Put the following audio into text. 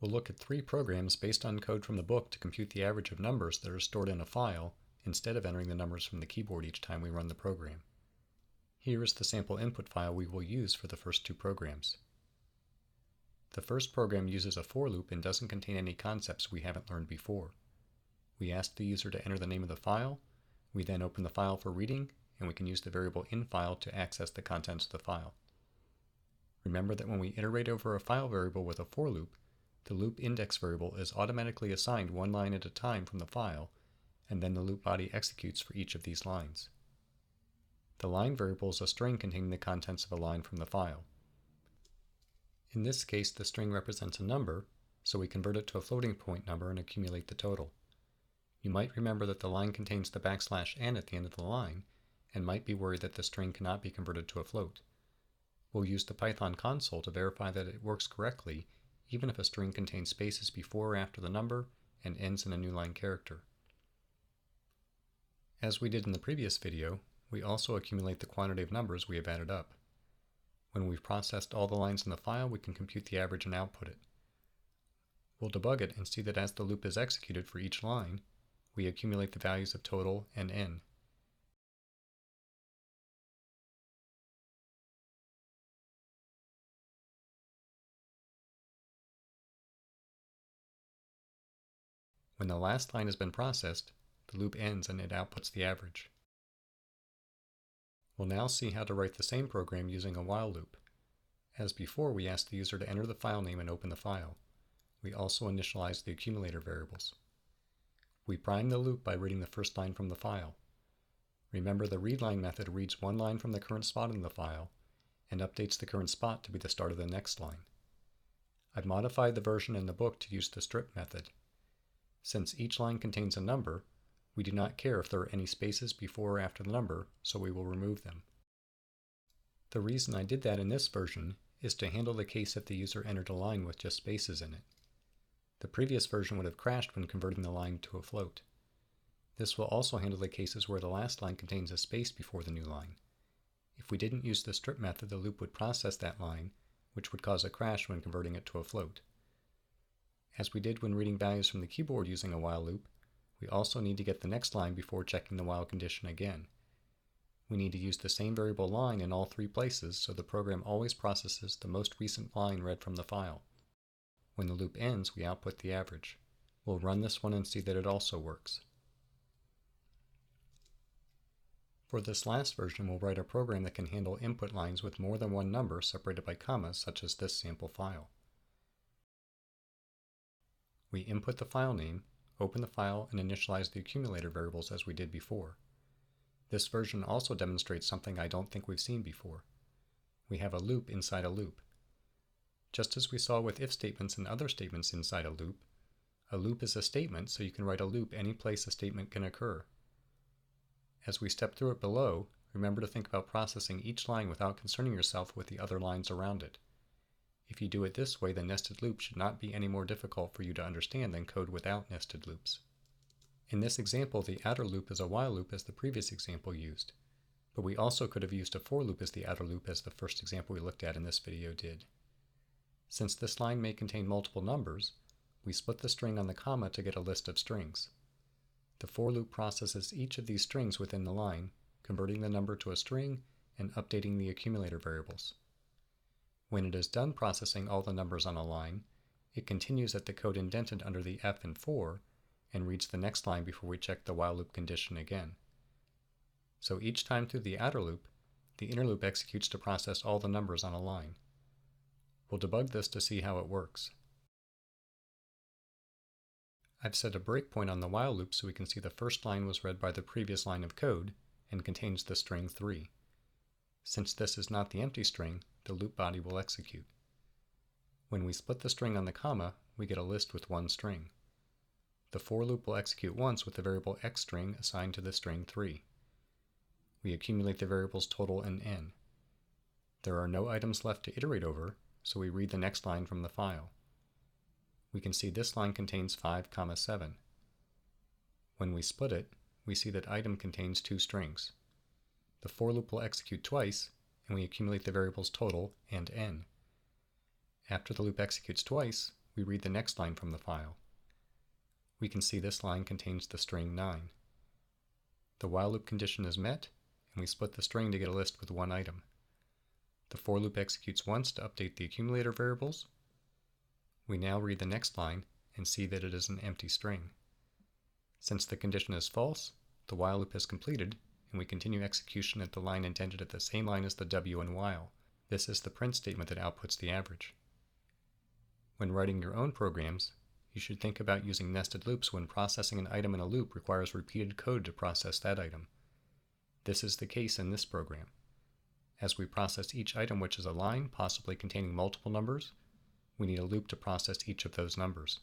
We'll look at 3 programs based on code from the book to compute the average of numbers that are stored in a file instead of entering the numbers from the keyboard each time we run the program. Here is the sample input file we will use for the first 2 programs. The first program uses a for loop and doesn't contain any concepts we haven't learned before. We ask the user to enter the name of the file, we then open the file for reading, and we can use the variable InFile to access the contents of the file. Remember that when we iterate over a file variable with a for loop, the loop index variable is automatically assigned one line at a time from the file, and then the loop body executes for each of these lines. The line variable is a string containing the contents of a line from the file. In this case, the string represents a number, so we convert it to a floating point number and accumulate the total. You might remember that the line contains the \n at the end of the line, and might be worried that the string cannot be converted to a float. We'll use the Python console to verify that it works correctly, even if a string contains spaces before or after the number and ends in a new line character. As we did in the previous video, we also accumulate the quantity of numbers we have added up. When we've processed all the lines in the file, we can compute the average and output it. We'll debug it and see that as the loop is executed for each line, we accumulate the values of total and n. When the last line has been processed, the loop ends and it outputs the average. We'll now see how to write the same program using a while loop. As before, we ask the user to enter the file name and open the file. We also initialize the accumulator variables. We prime the loop by reading the first line from the file. Remember, the readLine method reads one line from the current spot in the file and updates the current spot to be the start of the next line. I've modified the version in the book to use the strip method. Since each line contains a number, we do not care if there are any spaces before or after the number, so we will remove them. The reason I did that in this version is to handle the case that the user entered a line with just spaces in it. The previous version would have crashed when converting the line to a float. This will also handle the cases where the last line contains a space before the new line. If we didn't use the strip method, the loop would process that line, which would cause a crash when converting it to a float. As we did when reading values from the keyboard using a while loop, we also need to get the next line before checking the while condition again. We need to use the same variable line in all 3 places, so the program always processes the most recent line read from the file. When the loop ends, we output the average. We'll run this one and see that it also works. For this last version, we'll write a program that can handle input lines with more than one number separated by commas, such as this sample file. We input the file name, open the file, and initialize the accumulator variables as we did before. This version also demonstrates something I don't think we've seen before. We have a loop inside a loop. Just as we saw with if statements and other statements inside a loop is a statement, so you can write a loop any place a statement can occur. As we step through it below, remember to think about processing each line without concerning yourself with the other lines around it. If you do it this way, the nested loop should not be any more difficult for you to understand than code without nested loops. In this example, the outer loop is a while loop as the previous example used, but we also could have used a for loop as the outer loop as the first example we looked at in this video did. Since this line may contain multiple numbers, we split the string on the comma to get a list of strings. The for loop processes each of these strings within the line, converting the number to a string and updating the accumulator variables. When it is done processing all the numbers on a line, it continues at the code indented under the F in for and reads the next line before we check the while loop condition again. So each time through the outer loop, the inner loop executes to process all the numbers on a line. We'll debug this to see how it works. I've set a breakpoint on the while loop so we can see the first line was read by the previous line of code and contains the string 3. Since this is not the empty string, the loop body will execute. When we split the string on the comma, we get a list with one string. The for loop will execute once with the variable x string assigned to the string 3. We accumulate the variables total and n. There are no items left to iterate over, so we read the next line from the file. We can see this line contains 5, 7. When we split it, we see that item contains 2 strings. The for loop will execute twice, and we accumulate the variables total and n. After the loop executes twice, we read the next line from the file. We can see this line contains the string 9. The while loop condition is met, and we split the string to get a list with one item. The for loop executes once to update the accumulator variables. We now read the next line and see that it is an empty string. Since the condition is false, the while loop is completed, and we continue execution at the line intended at the same line as the w in while. This is the print statement that outputs the average. When writing your own programs, you should think about using nested loops when processing an item in a loop requires repeated code to process that item. This is the case in this program. As we process each item, which is a line possibly containing multiple numbers, we need a loop to process each of those numbers.